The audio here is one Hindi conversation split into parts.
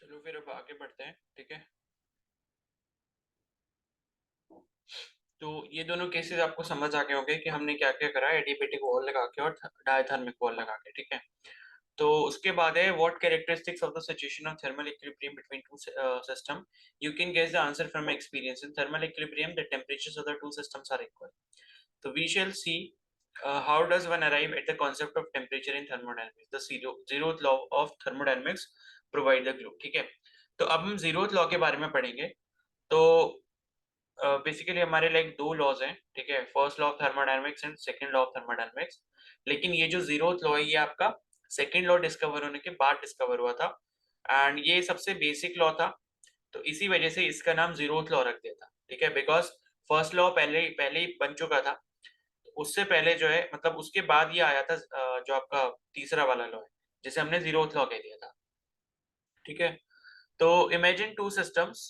चलो फिर अब आगे बढ़ते हैं। ठीक है, तो ये दोनों केसेस आपको समझ आ गए होंगे कि हमने क्या क्या करा है, एडियाबेटिक वॉल लगा के और डायथर्मिक वॉल लगा के। ठीक है, तो उसके बाद है what characteristics of the situation of thermal equilibrium between two system. You can guess the answer from experience. In thermal equilibrium the temperatures of the two systems are equal. तो we shall see how does one arrive at the concept of temperature in thermodynamics? The zeroth law of thermodynamics provide the clue। ठीक है, तो अब हम जीरोथ लॉ के बारे में पढ़ेंगे। तो बेसिकली हमारे लाइक दो लॉज हैं। ठीक है, first law of thermodynamics and second law of thermodynamics. लेकिन ये जो जीरोथ लॉ है ये आपका सेकंड लॉ डिस्कवर होने के बाद डिस्कवर हुआ था, एंड ये सबसे बेसिक लॉ था। तो इसी वजह से इसका नाम जीरोथ लॉ रख दिया था। ठीक है, बिकॉज फर्स्ट लॉ पहले पहले ही बन चुका था। उससे पहले जो है मतलब उसके बाद ये आया था जो आपका तीसरा वाला लॉ है जिसे हमने जीरोथ लॉ कह दिया था। ठीक है, तो imagine two systems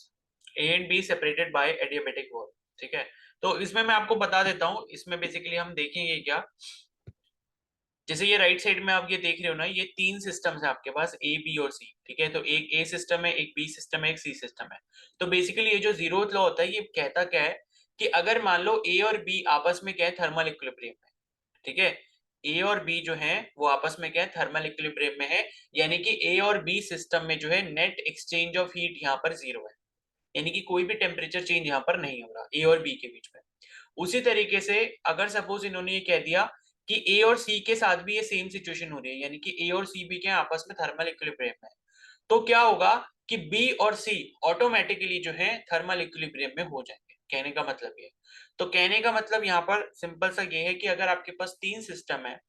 A and B separated by adiabatic wall. ठीक है, तो इसमें मैं आपको बता देता हूँ, इसमें बेसिकली हम देखेंगे क्या। जैसे ये राइट साइड में आप ये देख रहे हो ना, ये तीन सिस्टम्स है आपके पास, ए बी और सी। ठीक है, तो एक ए सिस्टम है, एक बी सिस्टम है, एक सी सिस्टम है। तो बेसिकली ये जो जीरोथ लॉ होता है ये कहता क्या है कि अगर मान लो ए और बी आपस में क्या है, थर्मल इक्विलिब्रियम में। ठीक है, ए और बी जो है वो आपस में क्या है, थर्मल इक्विलिब्रियम में है। यानी कि ए और बी सिस्टम में जो है नेट एक्सचेंज ऑफ हीट यहाँ पर जीरो है। यानी कि कोई भी टेम्परेचर चेंज यहाँ पर नहीं हो रहा ए और बी के बीच में। उसी तरीके से अगर सपोज इन्होंने ये कह दिया कि ए और सी के साथ भी ये सेम सिचुएशन हो रही है, यानी कि ए और सी भी क्या है, आपस में थर्मल इक्विलिब्रियम में है, तो क्या होगा कि बी और सी ऑटोमेटिकली जो है थर्मल इक्विलिब्रियम में हो जाएंगे। कहने का मतलब ये, तो कहने का मतलब यहाँ पर सिंपल सा ये है कि अगर आपके पास तीन सिस्टम है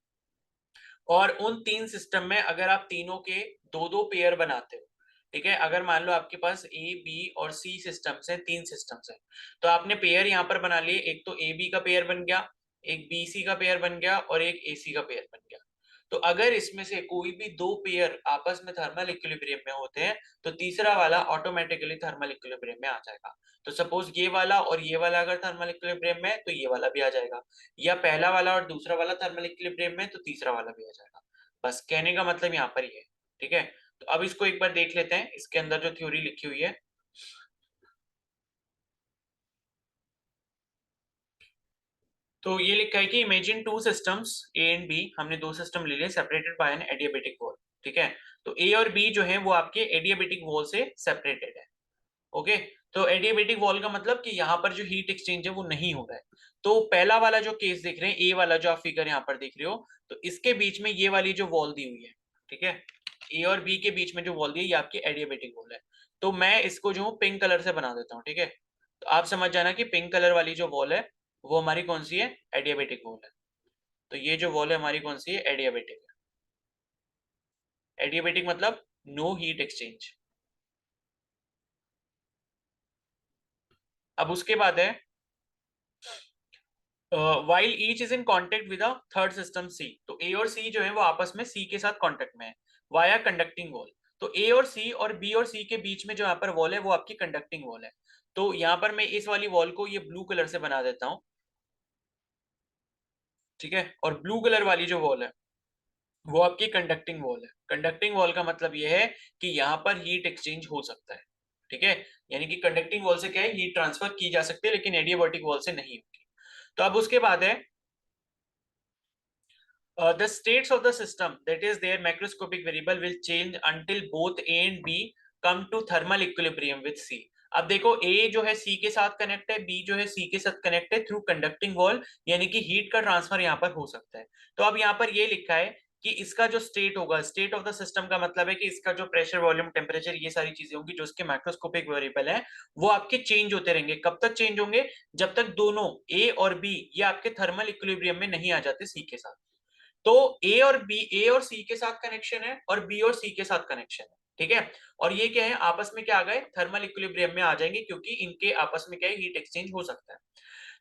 और उन तीन सिस्टम में अगर आप तीनों के दो दो पेयर बनाते हो। ठीक है, अगर मान लो आपके पास ए बी और सी सिस्टम्स हैं, तीन सिस्टम्स हैं, तो आपने पेयर यहाँ पर बना लिए। एक तो ए बी का पेयर बन गया, एक बी सी का पेयर बन गया और एक ए सी का पेयर बन गया। तो अगर इसमें से कोई भी दो पेयर आपस में थर्मल इक्विलिब्रियम में होते हैं तो तीसरा वाला ऑटोमेटिकली थर्मल इक्विलिब्रियम में आ जाएगा। तो सपोज ये वाला और ये वाला अगर थर्मल इक्विलिब्रियम में है तो ये वाला भी आ जाएगा, या पहला वाला और दूसरा वाला थर्मल इक्विलिब्रियम में तो तीसरा वाला भी आ जाएगा। बस कहने का मतलब यहाँ पर ही है। ठीक है, तो अब इसको एक बार देख लेते हैं, इसके अंदर जो थ्योरी लिखी हुई है। तो ये लिखा है कि imagine two systems A and B, हमने दो सिस्टम ले लिए separated by an adiabatic wall. ठीक है, तो ए और बी जो है वो आपके एडियाबेटिक वॉल से सेपरेटेड है। ओके, तो एडियाबेटिक वॉल का मतलब कि यहाँ पर जो हीट एक्सचेंज है वो नहीं हो रहा है। तो पहला वाला जो केस देख रहे हैं, ए वाला जो आप फिगर यहाँ पर देख रहे हो, तो इसके बीच में ये वाली जो वॉल दी हुई है, ठीक है, ए और बी के बीच में जो वॉल दी है ये आपकी एडियाबेटिक वॉल है। तो मैं इसको जो हूँ पिंक कलर से बना देता हूँ। ठीक है, तो आप समझ जाना कि पिंक कलर वाली जो वॉल है वो हमारी कौन सी है, एडियाबेटिक वॉल है। तो ये जो वॉल है हमारी कौन सी है, एडियाबेटिक है। एडियाबेटिक मतलब नो हीट एक्सचेंज। अब उसके बाद है while each is in contact with third system c. तो ए और सी जो है वो आपस में सी के साथ कॉन्टेक्ट में है वाया कंडक्टिंग वॉल। तो ए और सी और बी और सी के बीच में जो यहाँ पर वॉल है वो आपकी कंडक्टिंग वॉल है। तो यहाँ पर मैं इस वाली वॉल को ये ब्लू कलर से बना देता हूँ। ठीक है, और ब्लू कलर वाली जो वॉल है वो आपकी कंडक्टिंग वॉल है। कंडक्टिंग वॉल का मतलब ये है कि यहाँ पर हीट एक्सचेंज हो सकता है। ठीक है, यानी कि कंडक्टिंग वॉल से क्या है, हीट ट्रांसफर की जा सकती है, लेकिन एडियाबैटिक वॉल से नहीं होगी। तो अब उसके बाद है the states of the system, that is their macroscopic variable will change until both A and B come to thermal equilibrium with C। अब देखो A जो है C के साथ कनेक्ट है, B जो है C के साथ कनेक्ट है थ्रू कंडक्टिंग वॉल, यानी कि हीट का ट्रांसफर यहाँ पर हो सकता है। तो अब यहाँ पर ये लिखा है कि इसका जो स्टेट होगा, स्टेट ऑफ द सिस्टम का मतलब है कि इसका जो प्रेशर वॉल्यूम टेम्परेचर ये सारी चीजें होंगी जो इसके मैक्रोस्कोपिक वेरिएबल है वो आपके चेंज होते रहेंगे। कब तक चेंज होंगे, जब तक दोनों ए और बी ये आपके थर्मल इक्विलिब्रियम में नहीं आ जाते सी के साथ। तो ए और बी, ए और सी के साथ कनेक्शन है और बी और सी के साथ कनेक्शन है। ठीक है, और ये क्या है, आपस में क्या आ गए, थर्मल इक्विलिब्रियम में आ जाएंगे, क्योंकि इनके आपस में क्या है, हीट एक्सचेंज हो सकता है।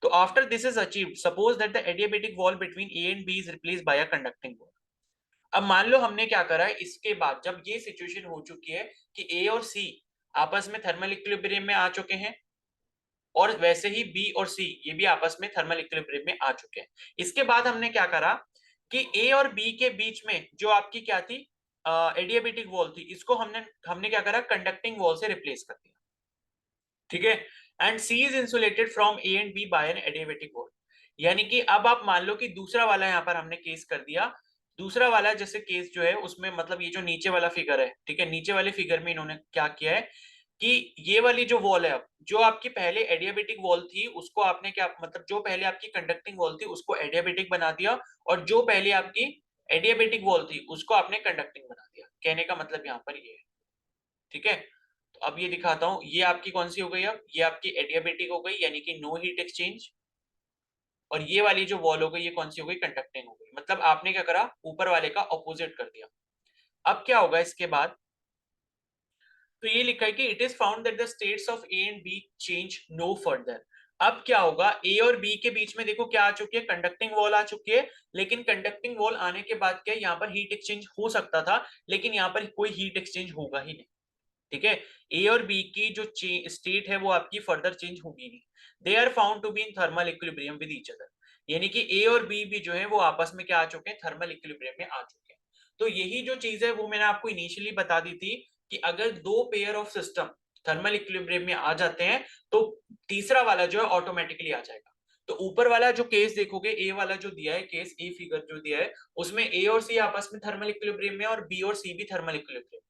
तो after this is achieved suppose that the adiabatic wall between A and B is replaced by a conducting wall. अब मान लो हमने क्या करा है, इसके बाद जब ये सिचुएशन हो चुकी है कि ए और सी आपस में थर्मल इक्विलिब्रियम में आ चुके हैं, और वैसे ही बी और सी ये भी आपस में थर्मल इक्विलिब्रियम में आ चुके हैं, इसके बाद हमने क्या करा कि ए और बी के बीच में जो आपकी क्या थी, एडियाबेटिक वॉल थी, इसको हमने क्या करा, कंडक्टिंग वॉल से रिप्लेस कर दिया, ठीक है। And C is insulated from A and B by an adiabatic wall. यानी कि अब आप मान लो कि दूसरा वाला यहाँ पर हमने केस कर दिया, दूसरा वाला जैसे केस जो है उसमें मतलब ये जो नीचे वाला फिगर है, ठीक है, नीचे वाले फिगर में इन्होंने क्या किया है कि ये वाली जो वॉल है, अब जो आपकी पहले एडियाबेटिक वॉल थी उसको आपने क्या मतलब जो पहले आपकी कंडक्टिंग वॉल थी उसको एडियाबेटिक बना दिया, और जो पहले आपकी एडियाबेटिक वॉल थी उसको आपने कंडक्टिंग बना दिया। कहने का मतलब यहाँ पर ये है, ठीक है। तो अब ये दिखाता हूं, ये आपकी कौन सी हो गई, अब ये आपकी एडियाबेटिक हो गई यानी कि नो हीट एक्सचेंज, और ये वाली जो वॉल हो गई ये कौन सी हो गई, कंडक्टिंग हो गई। मतलब आपने क्या करा, ऊपर वाले का ऑपोजिट कर दिया। अब क्या होगा इसके बाद, तो ये लिखा है कि it is found that the states of A and B change no further. अब क्या होगा, ए और बी के बीच में देखो क्या आ चुकी है, कंडक्टिंग वॉल आ चुकी है, लेकिन कंडक्टिंग वॉल आने के बाद क्या यहाँ पर हीट एक्सचेंज हो सकता था, लेकिन यहाँ पर कोई हीट एक्सचेंज होगा ही नहीं, ठीक है। ए और बी की जो स्टेट है वो आपकी फर्दर चेंज होगी नहीं। They are found to be in thermal equilibrium with each other. यानी कि ए और बी भी जो है वो आपस में क्या आ चुके हैं, थर्मल इक्विलिब्रियम में आ चुके हैं। तो यही जो चीज है वो मैंने आपको इनिशियली बता दी थी कि अगर दो pair of system thermal equilibrium में आ जाते हैं तो तीसरा वाला जो है ऑटोमेटिकली आ जाएगा। तो ऊपर वाला जो केस देखोगे, ए वाला जो दिया है केस, ए फिगर जो दिया है उसमें ए और सी आपस में थर्मल इक्विलिब्रियम में और बी और सी भी थर्मल इक्विलिब्रियम,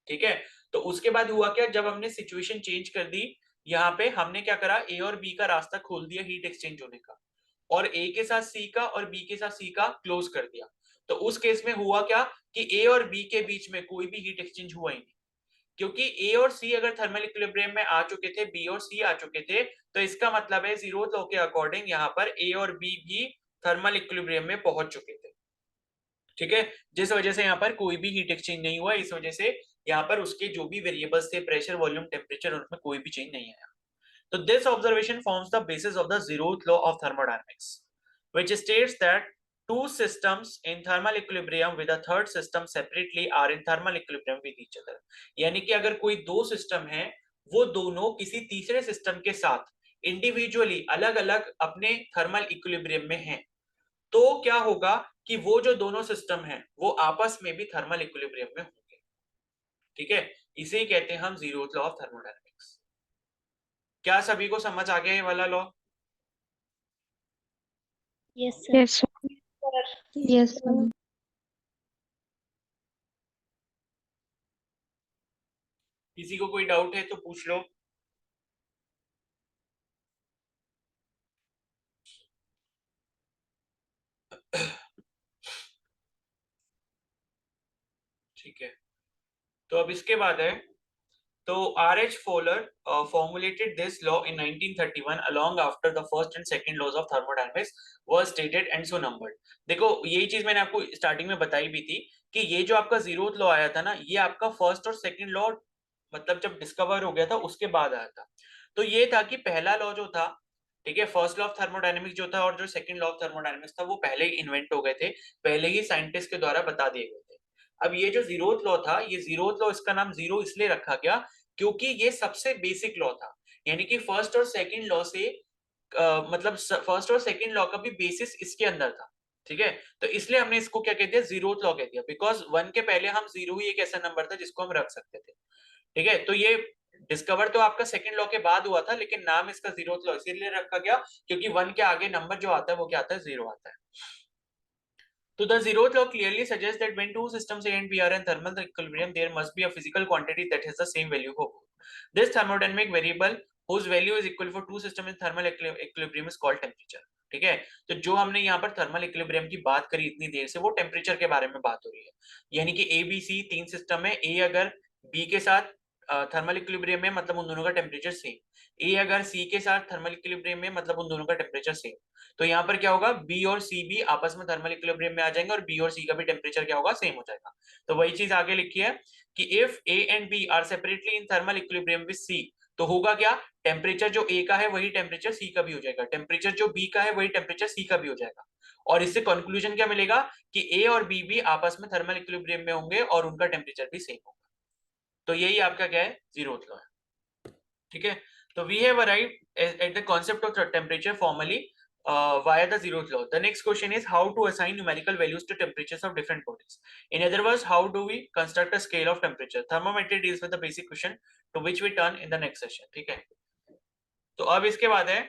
ठीक है। तो उसके बाद हुआ क्या, जब हमने सिचुएशन चेंज कर दी, यहाँ पे हमने क्या करा, ए और बी का रास्ता खोल दिया हीट एक्सचेंज होने का, और ए के साथ सी का और बी के साथ सी का क्लोज कर दिया। तो उस केस में हुआ क्या कि ए और बी के बीच में कोई भी हीट एक्सचेंज हुआ ही नहीं, क्योंकि ए और सी अगर थर्मल इक्विलिब्रियम में आ चुके थे, बी और सी आ चुके थे, तो इसका मतलब है जीरोथ लॉ के अकॉर्डिंग यहाँ पर ए और बी भी थर्मल इक्विलिब्रियम में पहुंच चुके थे, ठीक है। जिस वजह से यहाँ पर कोई भी हीट एक्सचेंज नहीं हुआ, इस वजह से यहाँ पर उसके जो भी वेरिएबल्स थे, प्रेशर, वॉल्यूम, टेम्परेचर, उनमें कोई भी चेंज नहीं आया। तो this observation forms the basis of the zeroth law of thermodynamics, which states that two systems in thermal equilibrium with a third system separately are in thermal equilibrium with each other। यानी कि अगर कोई दो सिस्टम है, वो दोनों किसी तीसरे सिस्टम के साथ इंडिविजुअली अलग अलग अपने थर्मल इक्विलिब्रियम में हैं, तो क्या होगा कि वो जो दोनों सिस्टम हैं वो आपस में भी थर्मल इक्विलिब्रियम में होंगे, ठीक है। इसे ही कहते हैं हम जीरोथ लॉ ऑफ थर्मोडायनेमिक्स। क्या सभी को समझ आ गया ये वाला law? Yes sir. Yes yes sir. किसी को कोई डाउट है तो पूछ लो। ठीक है, तो अब इसके बाद है, तो R H Fowler formulated this law in 1931 along after the first and second laws of thermodynamics were stated and so numbered। देखो यही चीज मैंने आपको स्टार्टिंग में बताई भी थी कि ये जो आपका जीरोथ लॉ आया था ना, ये आपका फर्स्ट और सेकंड लॉ मतलब जब डिस्कवर हो गया था उसके बाद आया था। तो ये था कि पहला लॉ जो था, ठीक है, फर्स्ट लॉ ऑफ थर्मोडायनेमिक्स जो था और जो सेकंड लॉ ऑफ थर्मोडायनेमिक्स था वो पहले ही इन्वेंट हो गए थे, पहले ही साइंटिस्ट के द्वारा बता दिए गए थे। अब ये जो जीरोथ लॉ था, ये जीरोथ लॉ इसका नाम जीरो इसलिए रखा गया क्योंकि ये सबसे बेसिक लॉ था। यानी कि फर्स्ट और सेकंड लॉ से मतलब फर्स्ट और सेकंड लॉ का भी बेसिस इसके अंदर था, ठीक है। तो इसलिए हमने इसको क्या कह दिया, जीरोथ लॉ कह दिया, बिकॉज वन के पहले हम जीरो ही एक ऐसा नंबर था जिसको हम रख सकते थे, ठीक है। तो ये डिस्कवर तो आपका सेकंड लॉ के बाद हुआ था, लेकिन नाम इसका जीरोथ लॉ इसीलिए रखा गया क्योंकि वन के आगे नंबर जो आता है वो क्या आता है, जीरो आता है। So the zeroth law clearly suggests that when two systems A and B are in thermal equilibrium, there must be a physical quantity that has the same value for both. This thermodynamic variable whose value is equal for two systems in thermal equilibrium is called temperature। ठीक है, तो जो हमने यहाँ पर थर्मल इक्विलिब्रियम की बात करी इतनी देर से, वो टेम्परेचर के बारे में बात हो रही है। यानी कि ए बी सी तीन सिस्टम है, ए अगर बी के साथ थर्मल इक्विलिब्रियम में मतलब उन दोनों का टेम्परेचर सेम, ए अगर सी के साथ थर्मल इक्विलिब्रियम में मतलब उन दोनों का टेम्परेचर सेम। तो यहाँ पर क्या होगा, बी और सी भी आपस में थर्मल इक्विलिब्रियम में आ जाएंगे और बी और सी का भी टेम्परेचर क्या होगा, सेम हो जाएगा। तो वही चीज आगे लिखी है कि if A and B are separately in thermal equilibrium with C, तो होगा क्या, टेम्परेचर जो ए का है वही टेम्परेचर सी का भी हो जाएगा, टेम्परेचर जो बी का है वही टेम्परेचर सी का भी हो जाएगा। और इससे कंक्लूजन क्या मिलेगा कि ए और बी भी आपस में थर्मल इक्विलिब्रियम में होंगे और उनका टेम्परेचर भी सेम होगा। तो यही आपका क्या है, जीरोथ लॉ है, ठीक है। तो we have arrived at the concept of temperature formally via the zeroth law. The next question is how to assign numerical values to temperatures of different bodies. In other words, how do we construct a scale of temperature? Thermometry deals with the basic question to which we turn in the next session. ठीक है, तो अब इसके बाद है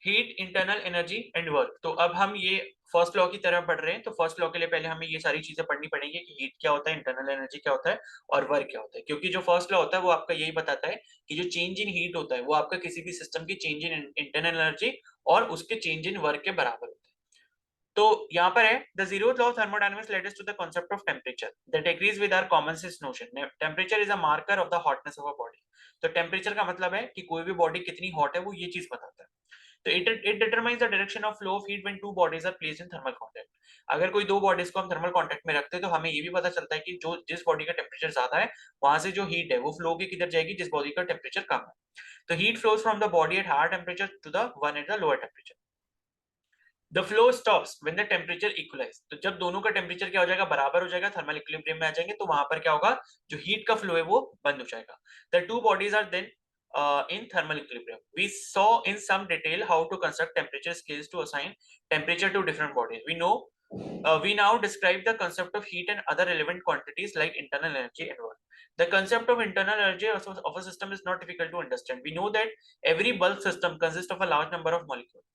heat, internal energy and work. तो अब हम ये फर्स्ट लॉ की तरफ बढ़ रहे हैं. तो फर्स्ट लॉ के लिए पहले हमें ये सारी चीजें पढ़नी पड़ेंगी कि हीट क्या होता है, इंटरनल एनर्जी क्या होता है और वर्क क्या होता है. क्योंकि जो फर्स्ट लॉ होता है वो आपका यही बताता है कि जो चेंज इन हीट होता है वो आपका किसी भी सिस्टम की चेंज इन इंटरनल एनर्जी और उसके चेंज इन वर्क के बराबर होता है. तो यहाँ पर है the zeroth law of thermodynamics led us to the concept of temperature that agrees with our common sense notion. Temperature is a marker of the hotness of a body. तो टेम्परेचर का मतलब है कि कोई भी बॉडी कितनी हॉट है वो ये चीज बताता है. तो it determines the direction of flow of heat when two bodies are placed in thermal contact. अगर कोई दो बॉडीज को हम थर्मल कांटेक्ट में रखते हैं तो हमें ये भी पता चलता है कि जो जिस बॉडी का टेम्परेचर ज्यादा है वहां से जो हीट है वो फ्लो के किधर जाएगी जिस बॉडी का टेम्परेचर कम है. तो heat flows from the body at higher temperature to the one at the lower temperature. The flow stops when the temperature equalise. तो जब दोनों का टेम्परेचर क्या हो जाएगा, बराबर हो जाएगा, थर्मल इक्विलिब्रियम में आ जाएंगे, तो वहां पर क्या होगा, जो हीट का फ्लो है वो बंद हो जाएगा. The two bodies are then in thermal equilibrium. We saw in some detail how to construct temperature scales to assign temperature to different bodies. We now describe the concept of heat and other relevant quantities like internal energy and work. The concept of internal energy of a system is not difficult to understand. We know that every bulk system consists of a large number of molecules.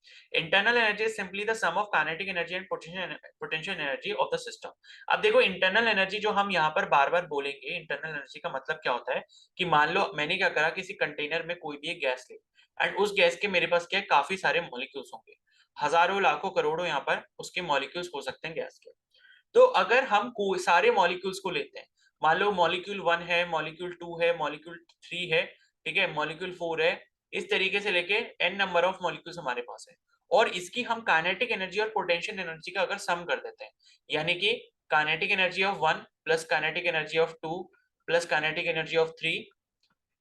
Internal energy is simply the sum of kinetic energy and potential energy of the system. अब देखो इंटरनल एनर्जी जो हम यहाँ पर बार बार बोलेंगे, इंटरनल एनर्जी का मतलब क्या होता है कि मान लो मैंने क्या करा, किसी कंटेनर में कोई भी एक गैस ले एंड उस गैस के मेरे पास क्या है, काफी सारे मॉलिक्यूल्स होंगे, हजारों लाखों करोड़ों यहाँ पर उसके मॉलिक्यूल्स हो सकते हैं गैस के. तो अगर हम सारे मॉलिक्यूल्स को लेते हैं, मान लो मॉलिक्यूल 1 है, मॉलिक्यूल 2 है, मॉलिक्यूल 3 है, ठीक है, मॉलिक्यूल 4 है, इस तरीके से लेके n नंबर ऑफ मॉलिक्यूल्स हमारे पास है, और इसकी हम काइनेटिक एनर्जी और पोटेंशियल एनर्जी का अगर सम कर देते हैं, यानी कि kinetic energy of 1 plus kinetic energy of 2 plus kinetic energy of 3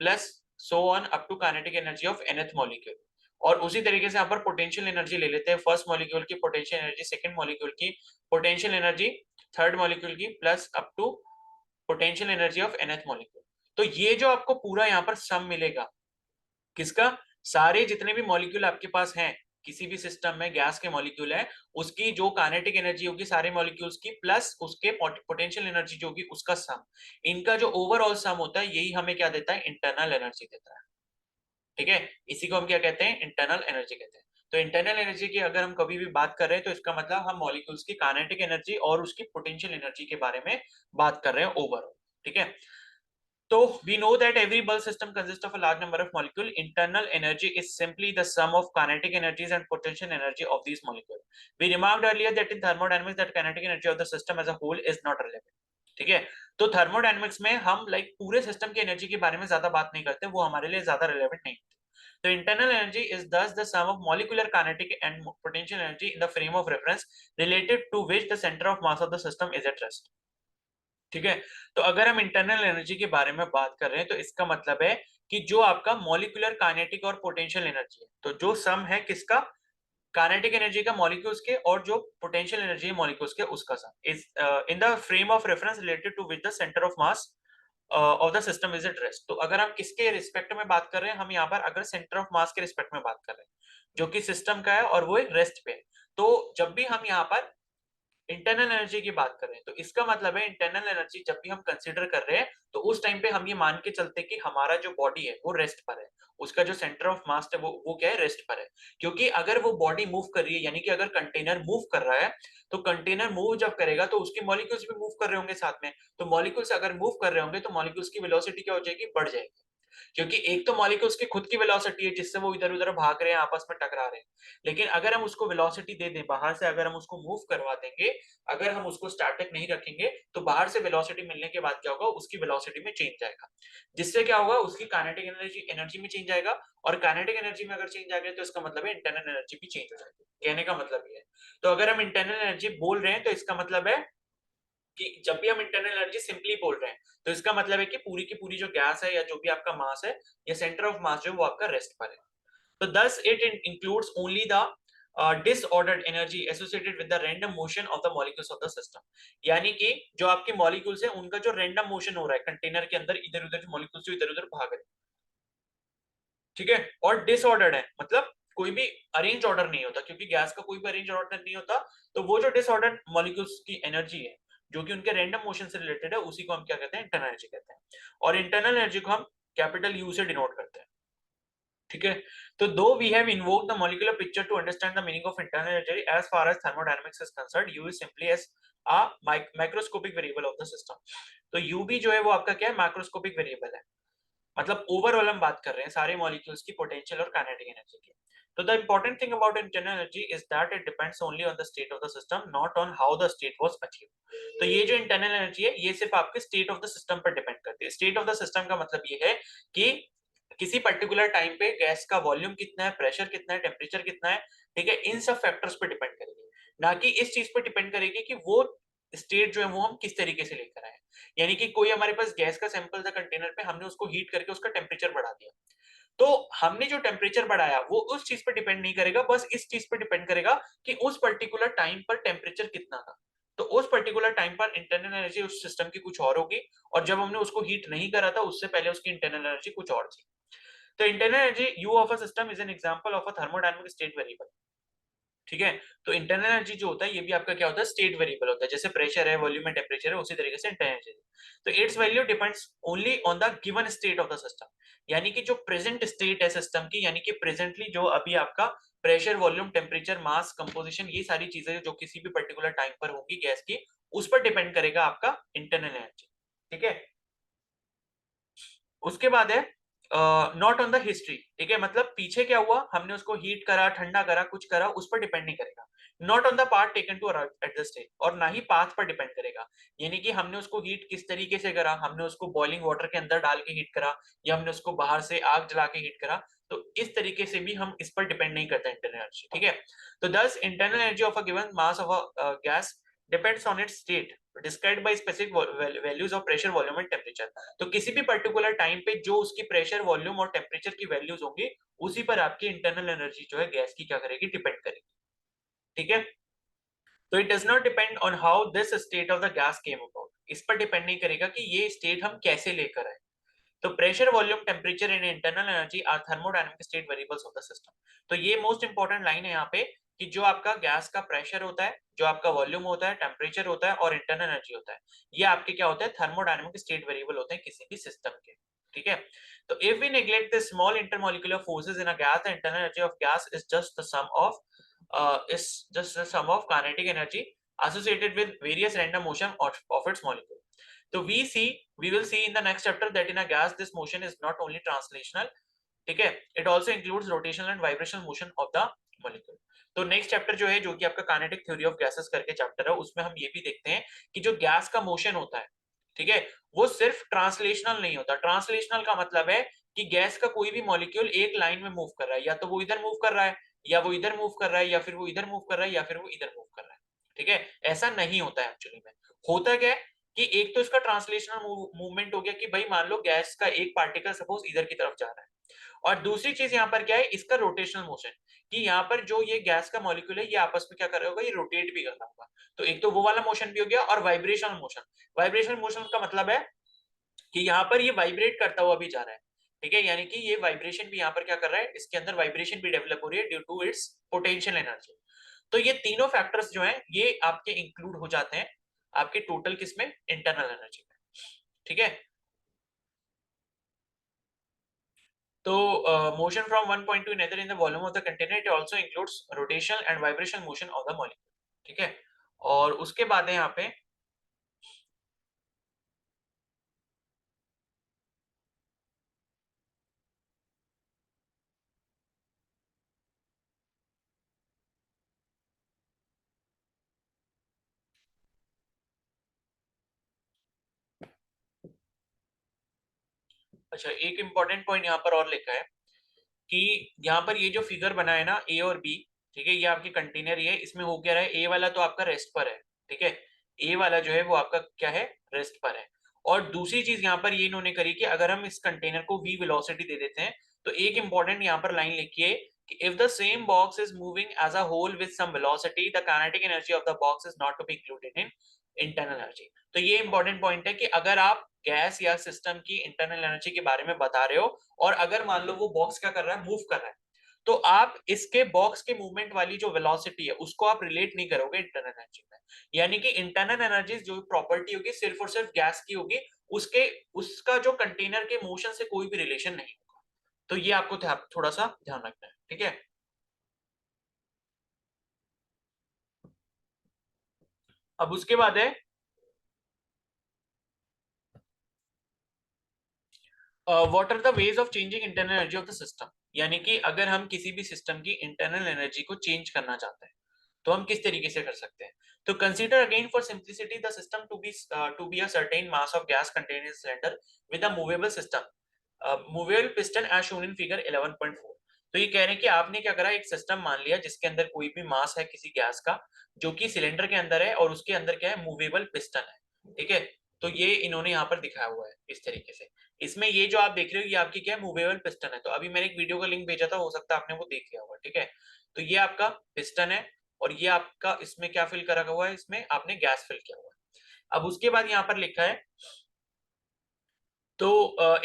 plus so on up to kinetic energy of nth molecule. और उसी तरीके से यहाँ पर पोटेंशियल एनर्जी ले लेते हैं, फर्स्ट मॉलिक्यूल की पोटेंशियल एनर्जी, सेकंड मॉलिक्यूल की पोटेंशियल एनर्जी, थर्ड मॉलिक्यूल की, plus up to potential energy of nth molecule. तो ये जो आपको पूरा यहाँ पर सम मिलेगा किसका, सारे जितने भी मॉलिक्यूल आपके पास हैं, किसी भी सिस्टम में गैस के मॉलिक्यूल है, उसकी जो काइनेटिक एनर्जी होगी सारे मॉलिक्यूल्स की, प्लस उसके पोटेंशियल एनर्जी जो होगी उसका सम, इनका जो ओवरऑल सम होता है यही हमें क्या देता है, इंटरनल एनर्जी देता है. ठीक है, इसी को हम क्या कहते हैं, इंटरनल एनर्जी कहते हैं. तो इंटरनल एनर्जी की अगर हम कभी भी बात कर रहे हैं तो इसका मतलब हम मॉलिक्यूल्स की काइनेटिक एनर्जी और उसकी पोटेंशियल एनर्जी के बारे में बात कर रहे हैं ओवरऑल. ठीक है, तो we know that every bulk system consists of a large number of molecules. Internal energy is simply the sum of kinetic energies and potential energy of these molecules. We remarked earlier that in thermodynamics that kinetic energy of the system as a whole is not relevant. ठीक है, तो थर्मोडायनेमिक्स में हम पूरे सिस्टम की एनर्जी के बारे में ज्यादा बात नहीं करते, वो हमारे लिए ज्यादा रिलेवेंट नहीं होती. तो internal energy is thus the sum of molecular kinetic and potential energy in the frame of reference related to which the center of mass of the system is at rest. ठीक है, तो अगर हम इंटरनल एनर्जी के बारे में बात कर रहे हैं तो इसका मतलब है कि जो आपका मॉलिक्यूलर काइनेटिक और पोटेंशियल एनर्जी है, तो जो सम है किसका, काइनेटिक एनर्जी का मॉलिक्यूल्स के और जो पोटेंशियल एनर्जी है मॉलिक्यूल्स के, उसका sum is in the frame of reference related to which the centre of mass of the system is at rest. तो अगर हम किसके रिस्पेक्ट में बात कर रहे हैं, हम यहाँ पर अगर सेंटर ऑफ मास के रिस्पेक्ट में बात कर रहे हैं जो कि सिस्टम का है और वो एक रेस्ट पे है, तो जब भी हम यहाँ पर इंटरनल एनर्जी की बात कर रहे हैं तो इसका मतलब है इंटरनल एनर्जी जब भी हम कंसीडर कर रहे हैं तो उस टाइम पे हम ये मान के चलते हैं कि हमारा जो बॉडी है वो रेस्ट पर है, उसका जो सेंटर ऑफ मास है वो क्या है, रेस्ट पर है. क्योंकि अगर वो बॉडी मूव कर रही है, यानी कि अगर कंटेनर मूव कर रहा है, तो कंटेनर मूव जब करेगा तो उसके मॉलिक्यूल्स भी मूव कर रहे होंगे साथ में, तो मॉलिक्यूल्स अगर मूव कर रहे होंगे तो मॉलिक्यूल्स की वेलोसिटी क्या हो जाएगी, बढ़ जाएगी. क्योंकि एक तो मॉलिक्यूल्स की खुद की वेलोसिटी है जिससे वो इधर उधर भाग रहे हैं, आपस में टकरा रहे हैं, लेकिन अगर हम उसको वेलोसिटी दे दें बाहर से, अगर हम उसको मूव करवा देंगे, अगर हम उसको स्टैटिक नहीं रखेंगे तो बाहर से वेलोसिटी मिलने के बाद क्या होगा, उसकी वेलोसिटी में चेंज आएगा, जिससे क्या होगा, उसकी काइनेटिक एनर्जी में चेंज आएगा, और काइनेटिक एनर्जी में अगर चेंज आ गया तो इसका मतलब है इंटरनल एनर्जी भी चेंज हो जाएगी. कहने का मतलब ये है. तो अगर हम इंटरनल एनर्जी बोल रहे हैं तो इसका मतलब है कि जब भी हम इंटरनल एनर्जी सिंपली बोल रहे हैं तो इसका मतलब है कि पूरी की पूरी जो गैस है या जो भी आपका मास है या सेंटर ऑफ मास जो वो आपका रेस्ट पर है. तो thus it includes only the disordered energy associated with the random motion of the molecules of the system. यानी कि जो आपके मॉलिक्यूल्स हैं उनका जो रैंडम मोशन हो रहा है कंटेनर के अंदर, इधर उधर मॉलिक्यूल्स जो इधर उधर भाग रहे हैं, ठीक है, और डिसऑर्डर्ड है मतलब कोई भी अरेंज ऑर्डर नहीं होता, क्योंकि गैस का कोई भी अरेंज ऑर्डर नहीं होता। तो वो जो डिसऑर्डर मॉलिक्यूल्स की एनर्जी है जो कि उनके रैंडम मोशन से रिलेटेड है, उसी को हम क्या कहते हैं, इंटरनल एनर्जी कहते हैं। और इंटरनल एनर्जी को हम कैपिटल यू से डिनोट करते हैं, ठीक है। तो दो we have invoked the molecular picture to understand the meaning of internal energy as far as thermodynamics is concerned, U is simply as a microscopic variable of the system. तो यू भी जो है वो आपका क्या है, माइक्रोस्कोपिक वेरिएबल है। मतलब ओवरऑल हम बात कर रहे हैं सारे मॉलिक्यूल्स की पोटेंशियल और काइनेटिक एनर्जी की। तो the important thing about internal energy is that it depends only on the state of the system, not on how the state was achieved. तो ये जो इंटरनल एनर्जी है ये सिर्फ आपके स्टेट ऑफ द सिस्टम पर डिपेंड करती है। स्टेट ऑफ द सिस्टम का मतलब ये है कि किसी पर्टिकुलर टाइम पे गैस का वॉल्यूम कितना है, प्रेशर कितना है, टेम्परेचर कितना है, ठीक है, इन सब फैक्टर्स पे डिपेंड करेगी, ना कि इस चीज पे डिपेंड करेगी कि वो स्टेट जो है वो हम किस तरीके से लेकर आए। यानी कि कोई हमारे पास गैस का सैंपल था कंटेनर पे, हमने उसको हीट करके उसका टेम्परेचर बढ़ा दिया, तो हमने जो टेम्परेचर बढ़ाया वो उस चीज पर डिपेंड नहीं करेगा, बस इस चीज पर डिपेंड करेगा कि उस पर्टिकुलर टाइम पर टेम्परेचर कितना था। तो उस पर्टिकुलर टाइम पर इंटरनल एनर्जी उस सिस्टम की कुछ और होगी, और जब हमने उसको हीट नहीं करा था उससे पहले उसकी इंटरनल एनर्जी कुछ और थी। तो internal energy U of a system is an example of a thermodynamic state variable, ठीक है। तो इंटरनल एनर्जी जो होता है ये भी आपका क्या होता है, स्टेट वेरिएबल होता है। जैसे प्रेशर है, वॉल्यूम है, टेम्परेचर है, उसी तरीके से इंटरनल एनर्जी। तो it's value depends only on the given state of the system, यानी कि जो प्रेजेंट स्टेट है सिस्टम की, यानी कि प्रेजेंटली जो अभी आपका प्रेशर, वॉल्यूम, टेम्परेचर, मास, कंपोजिशन, ये सारी चीजें जो किसी भी पर्टिकुलर टाइम पर होगी गैस की, उस पर डिपेंड करेगा आपका इंटरनल एनर्जी, ठीक है। उसके बाद है नॉट ऑन द हिस्ट्री, ठीक है, मतलब पीछे क्या हुआ, हमने उसको हीट करा, ठंडा करा, कुछ करा, उस पर डिपेंड नहीं करेगा। Not on the path taken to arrive at the stage, और ना ही पाथ पर डिपेंड करेगा, यानी कि हमने उसको हीट किस तरीके से करा, हमने उसको बॉइलिंग वाटर के अंदर डाल के हीट करा या हमने उसको बाहर से आग जला के हीट करा, तो इस तरीके से भी हम इस पर डिपेंड नहीं करते इंटरनल एनर्जी, ठीक है। तो दस internal energy of a given mass of a gas depends on it's state described by specific values of pressure, volume and temperature. तो किसी भी पर्टिकुलर टाइम पे जो उसकी प्रेशर, वॉल्यूम और टेम्परेचर की वैल्यूज होंगी, उसी पर आपकी इंटरनल एनर्जी जो है गैस की क्या करेगी, डिपेंड करेगी, ठीक है। तो it does not depend on how this state of the gas came about, इस पर डिपेंड नहीं करेगा कि ये स्टेट हम कैसे लेकर आए। तो pressure, volume, temperature and internal energy are thermodynamic state variables of the system. तो ये मोस्ट इंपॉर्टेंट लाइन है यहाँ पे, कि जो आपका गैस का प्रेशर होता है, जो आपका वॉल्यूम होता है, टेम्परेचर होता है और इंटरनल एनर्जी होता है, ये आपके क्या होते हैं, थर्मोडायनामिक स्टेट वेरिएबल होते हैं किसी भी सिस्टम के, ठीक है। तो if we neglect the small intermolecular forces in a gas, the internal energy of gas is just the sum of kinetic energy associated with various random motion of its molecule. So we will see in the next chapter that in a gas this motion is not only translational, ठीक है, it also includes rotational and vibrational motion of the molecule. तो नेक्स्ट चैप्टर जो है, जो कि आपका काइनेटिक थ्योरी ऑफ गैसेस करके चैप्टर है, उसमें हम ये भी देखते हैं कि जो गैस का मोशन होता है, ठीक है, वो सिर्फ ट्रांसलेशनल नहीं होता। ट्रांसलेशनल का मतलब है कि गैस का कोई भी मॉलिक्यूल एक लाइन में मूव कर रहा है, या तो वो इधर मूव कर रहा है, या वो इधर मूव कर रहा है, या फिर वो इधर मूव कर रहा है, या फिर वो इधर मूव कर रहा है, ठीक है। ऐसा नहीं होता है एक्चुअली में। होता क्या है कि एक तो इसका ट्रांसलेशनल मूवमेंट हो गया कि भाई मान लो गैस का एक पार्टिकल सपोज इधर की तरफ जा रहा है, और दूसरी चीज यहाँ पर क्या है, इसका रोटेशनल मोशन, कि यहाँ पर जो ये गैस का मॉलिक्यूल है ये आपस में क्या कर रहा होगा, ये रोटेट भी कर रहा होगा। तो एक तो वो वाला मोशन भी हो गया, और वाइब्रेशनल मोशन। वाइब्रेशनल मोशन का मतलब है कि यहाँ पर ये वाइब्रेट करता हुआ भी जा रहा है, ठीक है, यानी कि ये वाइब्रेशन भी यहाँ पर क्या कर रहा है, इसके अंदर वाइब्रेशन भी डेवलप हो रही है due to its potential energy. तो ये तीनों फैक्टर्स जो हैं ये आपके इंक्लूड हो जाते हैं आपके टोटल किसमें, इंटरनल एनर्जी में, ठीक है। तो motion from one point two another in the volume of the container, it also includes rotation and vibration motion of the molecule, ठीक है। और उसके बाद है यहाँ पे, अच्छा एक इंपॉर्टेंट पॉइंट यहाँ पर और लिखा है कि यहाँ पर ये जो फिगर बना है ना ए और बी, ठीक है, ये आपके कंटेनर ही है, इसमें हो क्या रहा है, ए वाला तो आपका रेस्ट पर है, ठीक है, ए वाला जो है वो आपका क्या है, रेस्ट पर है। और दूसरी चीज यहाँ पर ये इन्होंने करी कि अगर हम इस कंटेनर को v वेलोसिटी दे देते हैं, तो एक इंपॉर्टेंट यहाँ पर लाइन लिखी है कि if the same box is moving as a whole with some velocity, the kinetic energy of the box is not to be included in internal energy. तो ये इंपॉर्टेंट पॉइंट है कि अगर आप गैस या सिस्टम की इंटरनल एनर्जी के बारे में बता रहे हो, और अगर मान लो वो बॉक्स क्या कर रहा है, मूव कर रहा है, तो आप इसके बॉक्स के मूवमेंट वाली जो वेलोसिटी है उसको आप रिलेट नहीं करोगे इंटरनल एनर्जी में। यानी कि इंटरनल एनर्जी जो प्रॉपर्टी होगी सिर्फ और सिर्फ गैस की होगी, उसके उसका जो कंटेनर के मोशन से कोई भी रिलेशन नहीं होगा। तो ये आपको थोड़ा सा ध्यान रखना है, ठीक है। अब उसके बाद है what are the ways of changing internal energy of the system. यानी कि अगर हम किसी भी सिस्टम की इंटरनल एनर्जी को चेंज करना चाहते हैं तो हम किस तरीके से कर सकते हैं। तो consider again for simplicity the system to be a certain mass of gas contained in cylinder with a movable system movable piston as shown in figure 11.4। तो ये कह रहे हैं कि आपने क्या करा, एक सिस्टम मान लिया जिसके अंदर कोई भी मास है किसी गैस का, जो कि सिलेंडर के अंदर है और उसके अंदर क्या है, मूवेबल पिस्टन है, ठीक है। तो ये इन्होंने यहाँ पर दिखाया हुआ है इस तरीके से। इसमें ये जो आप देख रहे हो ये आपकी क्या है, मूवेबल पिस्टन है। तो अभी मैंने एक वीडियो का लिंक भेजा था, हो सकता है आपने वो देख लिया होगा, ठीक है। तो ये आपका पिस्टन है और ये आपका इसमें क्या फिल करा हुआ है, इसमें आपने गैस फिल किया हुआ है। अब उसके बाद यहाँ पर लिखा है तो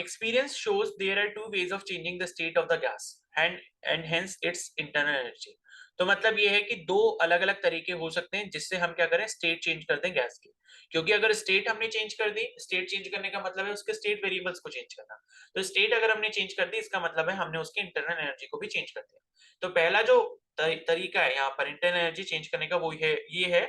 experience shows there are two ways of changing the state of the gas and hence its internal energy। तो मतलब ये है कि दो अलग अलग तरीके हो सकते हैं जिससे हम क्या करें, स्टेट चेंज कर दें गैस की। क्योंकि अगर स्टेट हमने चेंज कर दी, स्टेट चेंज करने का मतलब है उसके स्टेट वेरिएबल्स को चेंज करना। तो स्टेट अगर हमने चेंज कर दी इसका मतलब है हमने उसकी इंटरनल एनर्जी को भी चेंज कर दिया। तो पहला जो तरीका है यहाँ पर इंटरनल एनर्जी चेंज करने का वो है, ये है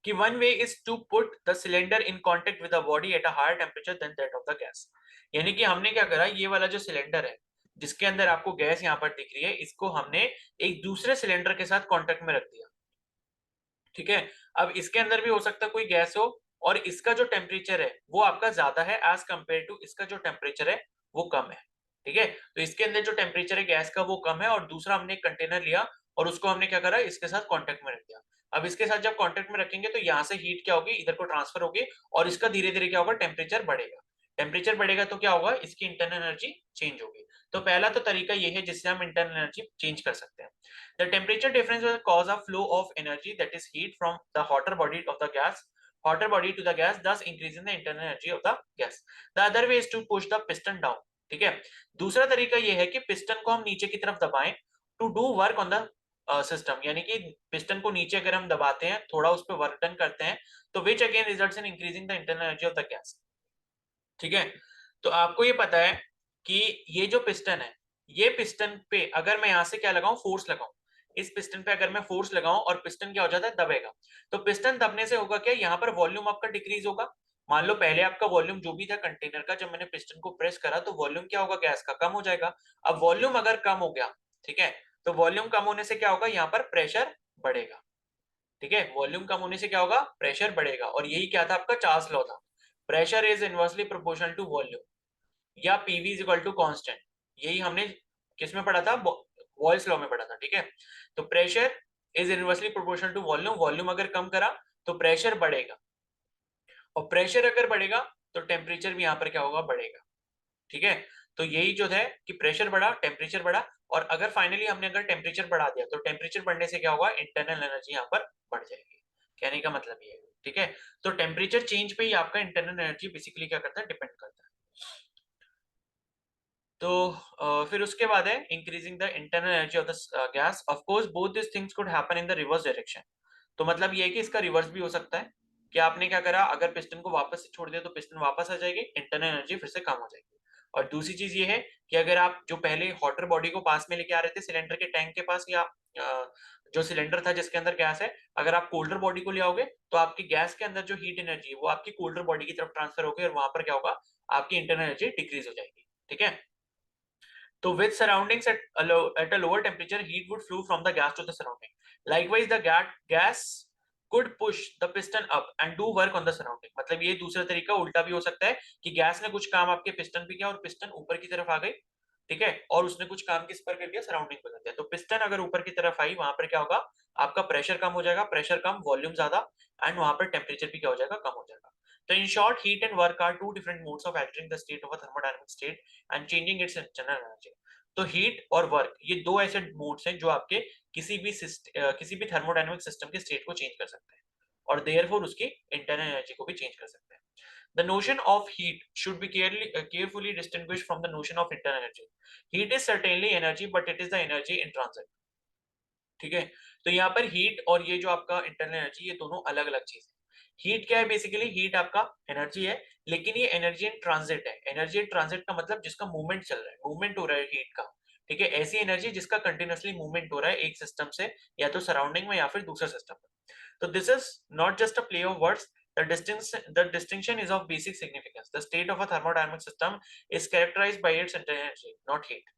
कि one way is to put the cylinder in contact with the body at a higher temperature than that of the gas. यानी कि हमने क्या करा, ये वाला जो सिलेंडर है जिसके अंदर आपको गैस यहाँ पर दिख रही है, इसको हमने एक दूसरे सिलेंडर के साथ कांटेक्ट में रख दिया, ठीक है। अब इसके अंदर भी हो सकता है कोई गैस हो और इसका जो टेम्परेचर है वो आपका ज्यादा है एज कंपेयर टू इसका जो टेम्परेचर है वो कम है, ठीक है। तो इसके अंदर जो टेम्परेचर है गैस का वो कम है और दूसरा हमने एक कंटेनर लिया और उसको हमने क्या करा, इसके साथ कांटेक्ट में रख दिया। अब इसके साथ जब कांटेक्ट में रखेंगे तो यहाँ से हीट क्या होगी, इधर को ट्रांसफर होगी और इसका धीरे धीरे क्या होगा, टेम्परेचर बढ़ेगा। टेम्परेचर बढ़ेगा तो क्या होगा, इसकी इंटरनल एनर्जी चेंज होगी। तो पहला तो तरीका ये है जिससे हम इंटरनल एनर्जी चेंज कर सकते हैं। The temperature difference will cause a flow of energy, that is heat, from the hotter body to the gas, thus increasing the internal energy of the gas. The other way is to push the piston down, ठीक है। दूसरा तरीका ये है कि पिस्टन को हम नीचे की तरफ दबाएं to do work on the system. यानी कि पिस्टन को नीचे अगर हम दबाते हैं, थोड़ा उस पर वर्क डन करते हैं, तो which again results in increasing the internal energy of the gas, ठीक है। तो आपको ये पता है कि ये जो पिस्टन है, ये पिस्टन पे अगर मैं यहां से क्या लगाऊं, फोर्स लगाऊं, इस पिस्टन पे अगर मैं फोर्स लगाऊं और पिस्टन क्या हो जाता है, दबेगा। तो पिस्टन दबने से होगा क्या, यहाँ पर वॉल्यूम आपका डिक्रीज होगा। मान लो पहले आपका वॉल्यूम जो भी था कंटेनर का, जब मैंने पिस्टन को प्रेस करा तो वॉल्यूम क्या होगा, गैस का कम हो जाएगा। अब वॉल्यूम अगर कम हो गया, ठीक है, तो वॉल्यूम कम होने से क्या होगा, यहाँ पर प्रेशर बढ़ेगा, ठीक है। वॉल्यूम कम होने से क्या होगा, प्रेशर बढ़ेगा। और यही क्या था आपका चार्ल्स लॉ था, pressure is inversely proportional to volume या PV is equal to constant. यही हमने किसमें पढ़ा था, वॉल्स लॉ में पढ़ा था, ठीक है। तो pressure is inversely proportional to volume, volume अगर कम करा तो प्रेशर बढ़ेगा और प्रेशर अगर बढ़ेगा तो टेम्परेचर भी यहाँ पर क्या होगा, बढ़ेगा, ठीक है। तो यही जो है कि प्रेशर बढ़ा, टेम्परेचर बढ़ा, और अगर फाइनली हमने अगर टेम्परेचर बढ़ा दिया तो टेम्परेचर बढ़ने से क्या होगा, इंटरनल एनर्जी यहाँ पर बढ़ जाएगी। कहने का मतलब ये है, ठीक है। तो टेम्परेचर चेंज पे ही आपका इंटरनल एनर्जी बेसिकली क्या करता है, डिपेंड करता है। तो फिर उसके बाद है increasing the internal energy of the gas. Of course both this things could happen in the reverse direction. तो मतलब ये है कि इसका रिवर्स भी हो सकता है कि आपने क्या करा, अगर पिस्टन को वापस से छोड़ दिया तो पिस्टन वापस आ जाएगी, इंटरनल एनर्जी फिर से कम हो जाएगी। और दूसरी चीज ये है कि अगर आप जो पहले हॉटर बॉडी को पास में लेके आ रहे थे सिलेंडर के टैंक के पास, या जो सिलेंडर था जिसके अंदर गैस है, अगर आप कोल्डर बॉडी को ले आओगे तो आपकी गैस के अंदर जो हीट एनर्जी है वो आपकी कोल्डर बॉडी की तरफ ट्रांसफर होगी और वहां पर क्या होगा, आपकी इंटरनल एनर्जी डिक्रीज हो जाएगी, ठीक है। So with surroundings at a lower temperature, heat would flow from the gas to the surrounding. Likewise, the gas could push the piston up and do work on the surrounding. मतलब ये दूसरा तरीका उल्टा भी हो सकता है कि गैस ने कुछ काम आपके पिस्टन पे किया और पिस्टन ऊपर की तरफ आ गई, ठीक है, और उसने कुछ काम किस पर कर दिया, सराउंडिंग पर कर दिया। तो पिस्टन अगर ऊपर की तरफ आई, वहां पर क्या होगा, आपका प्रेशर कम हो जाएगा, प्रेशर कम, वॉल्यूम ज्यादा, एंड वहां पर टेम्परेचर भी क्या हो जाएगा, कम हो जाएगा। तो in short, heat and work are two different modes of altering the state of a thermodynamic state and changing its internal energy। तो हीट और वर्क ये दो ऐसे मोड्स हैं जो आपके किसी भी थर्मोडायनेमिक सिस्टम के स्टेट को चेंज कर सकते हैं और देयरफॉर उसकी इंटरनल एनर्जी को भी चेंज कर सकते हैं। The notion of heat should be carefully distinguished from the notion of internal energy. Heat is certainly energy, but it is the energy in transit. ठीक है, तो यहाँ पर हीट और ये जो आपका इंटरनल एनर्जी, ये दोनों अलग अलग चीज है. हीट क्या है? बेसिकली हीट आपका एनर्जी है, लेकिन ये एनर्जी इन ट्रांजिट है. एनर्जी इन ट्रांजिट का मतलब जिसका मूवमेंट चल रहा है, मूवमेंट हो रहा है हीट का. ठीक है, ऐसी एनर्जी जिसका कंटिन्यूसली मूवमेंट हो रहा है एक सिस्टम से या तो सराउंडिंग में या फिर दूसरे सिस्टम में. तो this is not just a play of words. The distinction is of basic significance. The state of a thermodynamic system is characterized by its internal energy, not heat.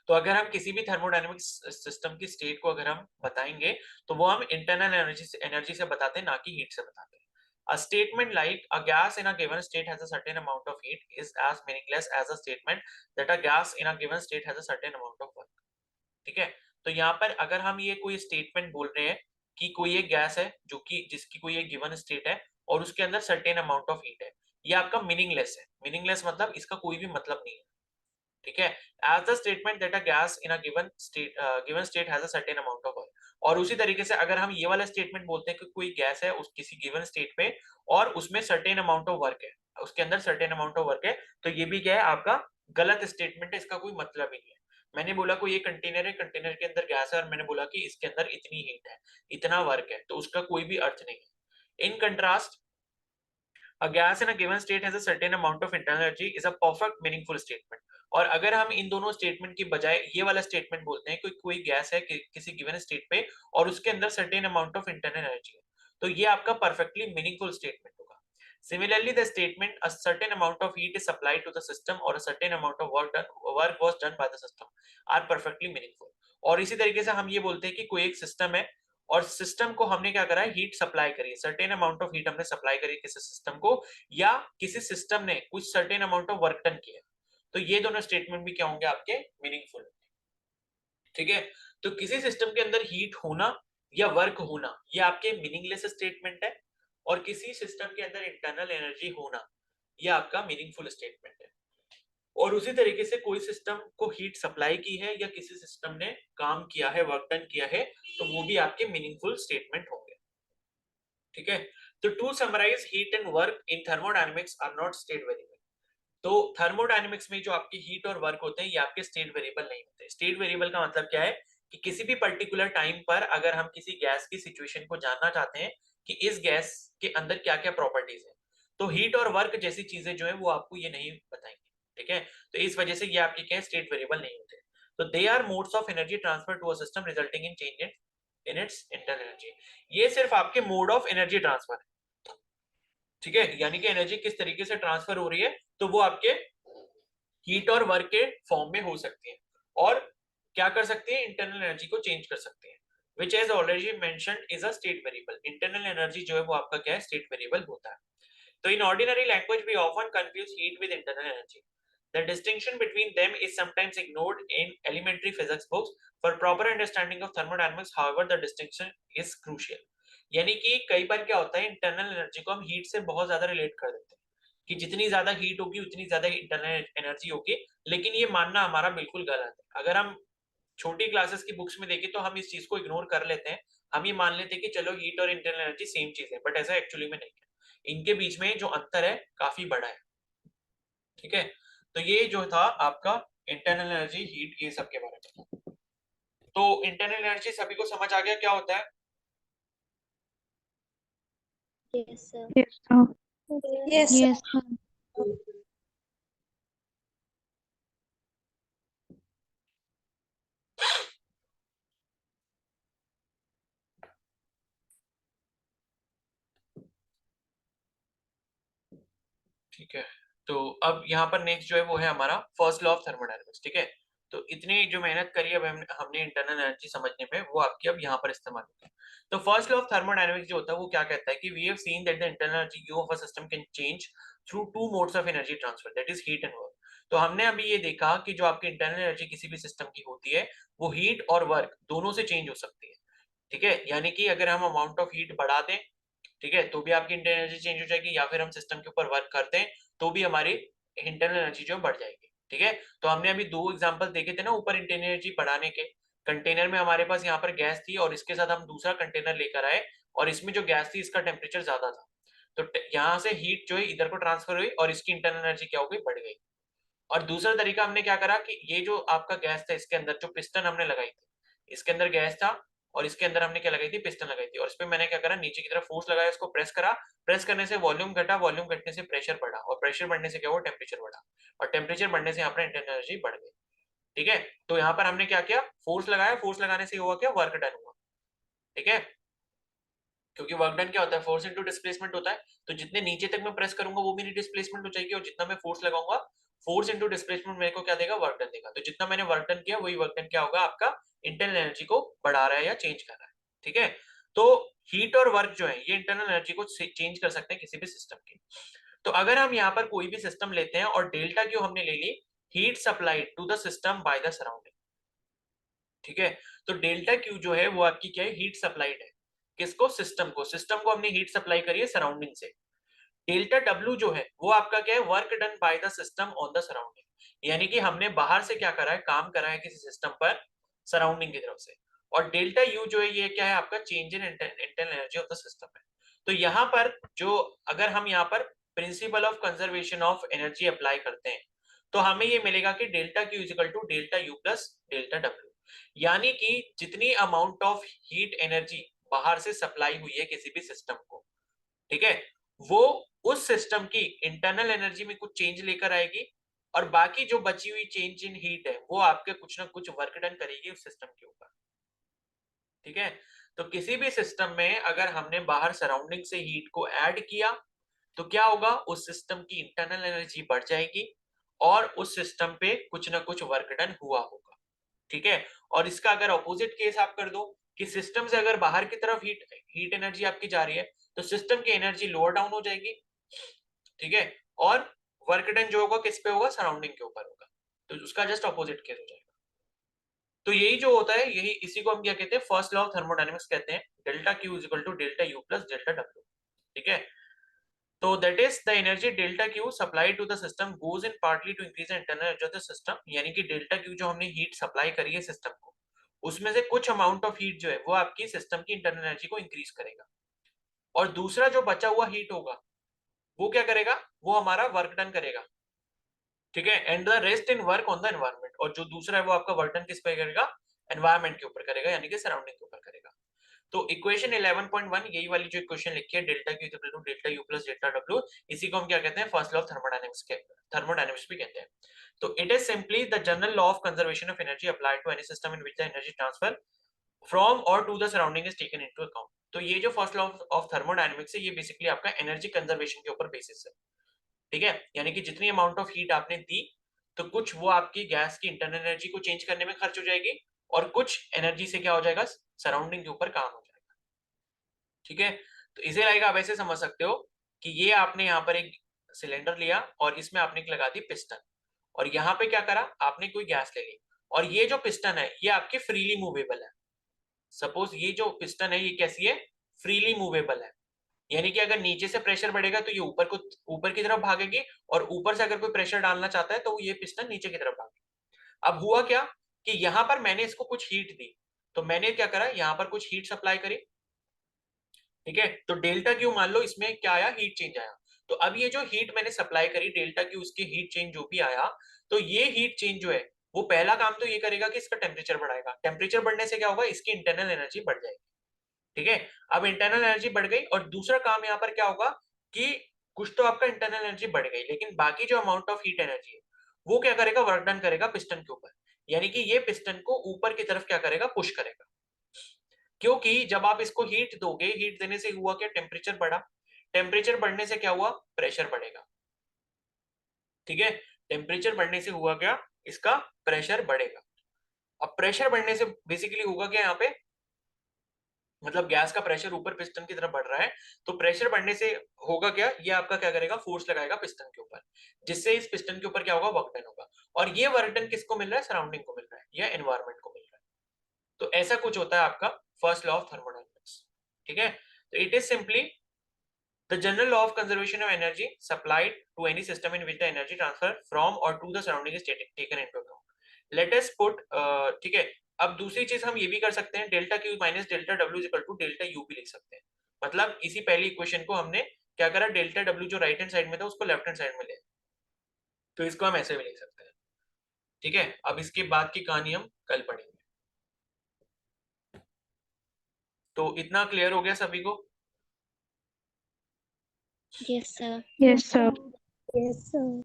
तो अगर हम किसी भी थर्मोडायनेमिक सिस्टम की स्टेट को अगर हम बताएंगे तो वो हम इंटरनल एनर्जी से बताते हैं, ना कि हीट से बताते हैं. A statement like a gas in a given state has a certain amount of heat is as meaningless as a statement that a gas in a given state has a certain amount of work. ठीक है, तो यहाँ पर अगर हम ये कोई स्टेटमेंट बोल रहे हैं कि कोई एक गैस है जो कि जिसकी कोई एक गिवन स्टेट है और उसके अंदर सर्टेन अमाउंट ऑफ हीट है, ये आपका मीनिंगलेस है. मीनिंगलेस मतलब इसका कोई भी मतलब नहीं है. ठीक है, as the statement that a gas in a given state has a certain amount of work. और उसी तरीके से अगर हम ये वाला स्टेटमेंट बोलते हैं कि कोई गैस है उस किसी गिवन स्टेट पे और उसमें सर्टेन अमाउंट ऑफ वर्क है, उसके अंदर सर्टेन अमाउंट ऑफ वर्क है, तो ये भी क्या है? आपका गलत स्टेटमेंट है, इसका कोई मतलब ही नहीं है. मैंने बोला कोई एक कंटेनर है, कंटेनर के अंदर गैस है और मैंने बोला कि इसके अंदर इतनी हीट है, इतना वर्क है, तो उसका कोई भी अर्थ नहीं है. In contrast, a gas in a given state has a certain amount of internal energy is a perfect meaningful statement. और अगर हम इन दोनों स्टेटमेंट की बजाय ये वाला स्टेटमेंट बोलते हैं कि कोई गैस है किसी गिवन स्टेट पे और उसके अंदर certain amount of internal energy है, तो ये आपका परफेक्टली मीनिंगफुल स्टेटमेंट होगा. Similarly, the statement a certain amount of heat is supplied to the system or a certain amount of work was done by the system are perfectly meaningful. और इसी तरीके से हम ये बोलते हैं कि कोई एक सिस्टम है और सिस्टम को हमने क्या करा है? हीट सप्लाई करी है, सर्टेन अमाउंट ऑफ हीट हमने सप्लाई करी किसी सिस्टम को, या किसी सिस्टम ने कुछ certain amount of work done किया, तो ये दोनों स्टेटमेंट भी क्या होंगे? आपके मीनिंगफुल. ठीक है, तो किसी सिस्टम के अंदर हीट होना या वर्क होना ये आपके मीनिंगलेस स्टेटमेंट है, और किसी सिस्टम के अंदर इंटरनल एनर्जी होना ये आपका मीनिंगफुल स्टेटमेंट है. और उसी तरीके से कोई सिस्टम को हीट सप्लाई की है या किसी सिस्टम ने काम किया है, वर्क डन किया है, तो वो भी आपके मीनिंगफुल स्टेटमेंट होंगे. ठीक है, तो to summarise heat and work in thermodynamics are not state variable. तो थर्मोडायनेमिक्स में जो आपकी हीट और वर्क होते हैं ये आपके स्टेट वेरिएबल नहीं होते. स्टेट वेरिएबल का मतलब क्या है? कि किसी भी पर्टिकुलर टाइम पर अगर हम किसी गैस की सिचुएशन को जानना चाहते हैं कि इस गैस के अंदर क्या क्या प्रॉपर्टीज है, तो हीट और वर्क जैसी चीजें जो है वो आपको ये नहीं बताएंगे. ठीक है, तो इस वजह से ये आपके क्या स्टेट वेरिएबल नहीं होते. तो they are modes of energy transfer to a system resulting in change in its internal energy. ये सिर्फ आपके मोड ऑफ एनर्जी ट्रांसफर है. ठीक है, यानी कि एनर्जी किस तरीके से ट्रांसफर हो रही है, तो वो आपके हीट और वर्क के फॉर्म में हो सकती है, और क्या कर सकती है? इंटरनल एनर्जी को चेंज कर सकती है, which as already mentioned is a state variable. Internal energy जो है वो आपका क्या है? स्टेट वेरिएबल होता है. तो in ordinary language we often confuse heat with internal energy. The distinction between them is sometimes ignored in elementary physics books. For proper understanding of thermodynamics, however, the distinction is crucial. यानी कि कई बार क्या होता है, इंटरनल एनर्जी को हम हीट से बहुत ज्यादा रिलेट कर देते हैं कि जितनी ज्यादा हीट होगी उतनी ज्यादा इंटरनल एनर्जी होगी, लेकिन ये मानना हमारा बिल्कुल गलत है. अगर हम छोटी क्लासेस की बुक्स में देखें तो हम इस चीज को इग्नोर कर लेते हैं. हम ये मान लेते हैं कि चलो हीट और इंटरनल एनर्जी सेम चीज है, बट ऐसा एक्चुअली में नहीं है. इनके बीच में जो अंतर है काफी बड़ा है. ठीक है, तो ये जो था आपका इंटरनल एनर्जी, हीट, ये सब के बारे में. तो इंटरनल एनर्जी सभी को समझ आ गया क्या होता है? Yes, sir. Yes, sir. Yes, sir. Yes, sir. ठीक है, तो अब यहाँ पर नेक्स्ट जो है वो है हमारा फर्स्ट लॉ ऑफ थर्मोडायनेमिक्स. ठीक है, तो इतनी जो मेहनत करी अब हमने इंटरनल एनर्जी समझने में, वो आपकी अब यहाँ पर इस्तेमाल होती है. तो फर्स्ट लॉ ऑफ थर्मोडायनेमिक्स जो होता है वो क्या कहता है कि we have seen that the internal energy U of a system can change through two modes of energy transfer, that is heat and work. तो हमने अभी ये देखा कि जो आपकी इंटरनल एनर्जी किसी भी सिस्टम की होती है वो हीट और वर्क दोनों से चेंज हो सकती है. ठीक है, यानी कि अगर हम अमाउंट ऑफ हीट बढ़ा दें, ठीक है, तो भी आपकी इंटरनल एनर्जी चेंज हो जाएगी, या फिर हम सिस्टम के ऊपर वर्क करते हैं तो भी हमारी इंटरनल एनर्जी जो बढ़ जाएगी. ठीक है, तो हमने अभी दो एग्जांपल देखे थे ना ऊपर इंटरनल एनर्जी बढ़ाने के. कंटेनर में हमारे पास यहाँ पर गैस थी और इसके साथ हम दूसरा कंटेनर लेकर आए और इसमें जो गैस थी इसका टेम्परेचर ज्यादा था, तो यहाँ से हीट जो है इधर को ट्रांसफर हुई और इसकी इंटरनल एनर्जी क्या हो गई, बढ़ गई। और दूसरा तरीका हमने क्या करा कि ये जो आपका गैस था इसके अंदर जो पिस्टन हमने लगाई थी, इसके अंदर गैस था और इसके अंदर हमने क्या लगाई थी, पिस्टन लगाई थी, और इस पे मैंने क्या करा, नीचे की तरफ फोर्स लगाया, इसको प्रेस करा, प्रेस करने से वॉल्यूम घटा, वॉल्यूम घटने से प्रेशर बढ़ा, और प्रेशर बढ़ने से क्या हुआ, टेम्परेचर बढ़ा, और टेम्परेचर बढ़ने से यहाँ पर इंटरनल एनर्जी बढ़ गई। ठीक है, तो यहाँ पर हमने क्या किया, फोर्स लगाया, फोर्स लगाने से हुआ क्या, वर्क डन हुआ। ठीक है, क्योंकि वर्क डन क्या होता है, फोर्स इनटू डिस्प्लेसमेंट होता है, तो जितने नीचे तक मैं प्रेस करूंगा वो मेरी डिस्प्लेसमेंट हो जाएगी, और जितना मैं फोर्स लगाऊंगा, फोर्स इनटू डिस्प्लेसमेंट मेरे को क्या देगा, वर्क डन देगा। तो जितना मैंने वर्क डन किया वही वर्क डन क्या होगा, आपका इंटरनल एनर्जी को बढ़ा रहा है या चेंज कर रहा है। ठीक है, तो हीट और वर्क जो है ये इंटरनल एनर्जी को चेंज कर सकते हैं किसी भी सिस्टम की। तो अगर हम यहाँ पर कोई भी सिस्टम लेते हैं और डेल्टा क्यू हमने ले ली, heat supplied to the system by the surrounding. ठीक है, तो डेल्टा क्यू जो है वो आपकी क्या है, हीट सप्लाइड है। किसको, सिस्टम को, सिस्टम को हमने हीट सप्लाई करी है सराउंडिंग से। डेल्टा डब्ल्यू जो है वो आपका क्या है, work done by the system on the surrounding, यानी कि हमने बाहर से क्या करा है, काम करा है किसी सिस्टम पर सराउंडिंग की तरफ से। और डेल्टा यू जो है ये क्या है, आपका change in internal energy of the system है। तो यहाँ पर जो, अगर हम यहाँ पर principle of conservation of energy apply करते हैं तो हमें ये मिलेगा कि delta Q is equal to delta you plus delta W, यानी कि जितनी अमाउंट ऑफ हीट एनर्जी बाहर से सप्लाई हुई है किसी भी सिस्टम को, ठीक है, वो उस सिस्टम की इंटरनल एनर्जी में कुछ चेंज लेकर आएगी, और बाकी जो बची हुई चेंज इन हीट है वो आपके कुछ ना कुछ वर्क डन करेगी उस सिस्टम के ऊपर। ठीक है, तो किसी भी सिस्टम में अगर हमने बाहर सराउंडिंग से हीट को ऐड किया तो क्या होगा, उस सिस्टम की इंटरनल एनर्जी बढ़ जाएगी और उस सिस्टम पे कुछ ना कुछ वर्क डन हुआ होगा। ठीक है, और इसका अगर ऑपोजिट केस आप कर दो कि सिस्टम से अगर बाहर की तरफ हीट हीट एनर्जी आपकी जा रही है तो सिस्टम की एनर्जी लोअर डाउन हो जाएगी। ठीक है, और वर्क डन जो होगा किस पे होगा, सराउंडिंग के ऊपर होगा, तो उसका जस्ट ऑपोजिट केस हो जाएगा। तो यही जो होता है, यही इसी को हम क्या कहते हैं, फर्स्ट लॉ ऑफ थर्मोडायनेमिक्स कहते हैं, delta Q is equal to delta you plus delta W. ठीक है, तो that is the energy delta Q supply to the system goes in partly to increase the internal energy of the system, यानी कि डेल्टा क्यू जो हमने हीट सप्लाई करी है सिस्टम को, उसमें से कुछ अमाउंट ऑफ हीट जो है वो आपकी सिस्टम की इंटरनल एनर्जी को इंक्रीज करेगा, और दूसरा जो बचा हुआ हीट होगा वो क्या करेगा, वो हमारा वर्क डन करेगा। ठीक है, and the rest in work on the environment, और जो दूसरा है वो आपका वर्क डन किस पे करेगा, एनवायरमेंट के ऊपर करेगा, यानी कि सराउंडिंग के ऊपर करेगा। तो इक्वेशन 11.1 यही वाली जो इक्वेशन लिखी है, delta q equal to delta you plus delta डब्ल्यू, इसी को हम क्या कहते हैं, फर्स्ट लॉ ऑफ थर्मोडायनेमिक्स के, थर्मोडायनेमिक्स भी कहते हैं। तो it is simply the general law of conservation of energy applied to any system in which the energy transfer from और to the surrounding is taken into account. तो ये जो फर्स्ट लॉ ऑफ थर्मोडायनेमिक्स है ये बेसिकली आपका एनर्जी कंजर्वेशन के ऊपर बेसिस है। ठीक है, यानी कि जितनी अमाउंट ऑफ हीट आपने दी तो कुछ वो आपकी गैस की इंटरनल एनर्जी को चेंज करने में खर्च हो जाएगी, और कुछ एनर्जी से क्या हो जाएगा, सराउंडिंग के ऊपर काम हो जाएगा। ठीक है, तो इसे लाइक आप ऐसे समझ सकते हो कि ये आपने यहाँ पर एक सिलेंडर लिया और इसमें आपने लगा दी पिस्टन, और यहाँ पे क्या करा, आपने कोई गैस ले ली, और ये जो पिस्टन है ये आपकी फ्रीली मूवेबल है। सपोज ये जो पिस्टन है ये कैसी है, फ्रीली मूवेबल है, यानी कि अगर नीचे से प्रेशर बढ़ेगा तो ये ऊपर की तरफ भागेगी, और ऊपर से अगर कोई प्रेशर डालना चाहता है तो ये पिस्टन नीचे की तरफ भागेगी। अब हुआ क्या कि यहाँ पर मैंने इसको कुछ हीट दी, तो मैंने क्या करा, यहाँ पर कुछ हीट सप्लाई करी। ठीक है, तो डेल्टा क्यू मान लो इसमें क्या आया, हीट चेंज आया। तो अब ये जो हीट मैंने सप्लाई करी डेल्टा क्यू, उसके हीट चेंज जो भी आया, तो ये हीट चेंज जो है वो पहला काम तो ये करेगा कि इसका टेम्परेचर बढ़ाएगा, टेम्परेचर बढ़ने से क्या होगा, इसकी इंटरनल एनर्जी बढ़ जाएगी। ठीक है, अब इंटरनल एनर्जी बढ़ गई, और दूसरा काम यहाँ पर क्या होगा कि कुछ तो आपका इंटरनल एनर्जी बढ़ गई, लेकिन बाकी जो अमाउंट ऑफ हीट एनर्जी है वो क्या करेगा, वर्क डन करेगा पिस्टन के ऊपर, यानी कि ये पिस्टन को ऊपर की तरफ क्या करेगा, पुश करेगा। क्योंकि जब आप इसको हीट दोगे, हीट देने से हुआ क्या, टेम्परेचर बढ़ा, टेम्परेचर बढ़ने से क्या हुआ, प्रेशर बढ़ेगा। ठीक है, टेम्परेचर बढ़ने से हुआ क्या, इसका प्रेशर बढ़ेगा। अब प्रेशर बढ़ने से बेसिकली होगा क्या, यहाँ पे मतलब गैस का प्रेशर ऊपर पिस्टन की तरफ बढ़ रहा है, तो प्रेशर बढ़ने से होगा क्या, ये आपका क्या करेगा, फोर्स लगाएगा पिस्टन के ऊपर, जिससे इस पिस्टन के ऊपर क्या होगा, वर्क डन होगा, और ये वर्क डन किसको मिल रहा है, सराउंडिंग को मिल रहा है या एनवायरमेंट को मिल रहा है। तो ऐसा कुछ होता है आपका फर्स्ट लॉ ऑफ थर्मोडायनेमिक्स। ठीक है, तो it is simply the general law of conservation of energy supplied to any system in which the energy transfer from और to the surrounding is taken into account. Let us put, ठीक है, अब दूसरी चीज हम ये भी कर सकते हैं, delta Q minus delta W equal to delta U भी लिख सकते हैं। मतलब इसी पहली इक्वेशन को हमने क्या करा, डेल्टा डब्ल्यू जो राइट हैंड साइड में था उसको लेफ्ट हैंड साइड में ले, तो इसको हम ऐसे भी लिख सकते हैं। ठीक है, अब इसके बाद की कहानी हम कल पढ़ेंगे। तो इतना क्लियर हो गया सभी को? Yes, sir. Yes, sir. Yes, sir.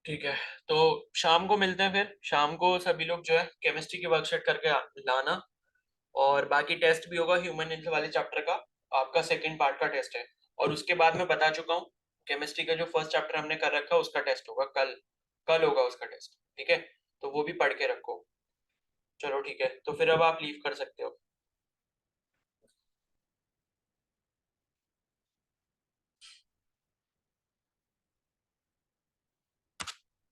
ठीक है, तो शाम को मिलते हैं, फिर शाम को सभी लोग जो है केमिस्ट्री की वर्कशीट करके लाना, और बाकी टेस्ट भी होगा ह्यूमन नेचर वाले चैप्टर का, आपका सेकंड पार्ट का टेस्ट है। और उसके बाद मैं बता चुका हूँ, केमिस्ट्री का जो फर्स्ट चैप्टर हमने कर रखा है उसका टेस्ट होगा कल, कल होगा उसका टेस्ट। ठीक है, तो वो भी पढ़ के रखो। चलो ठीक है, तो फिर अब आप लीव कर सकते हो।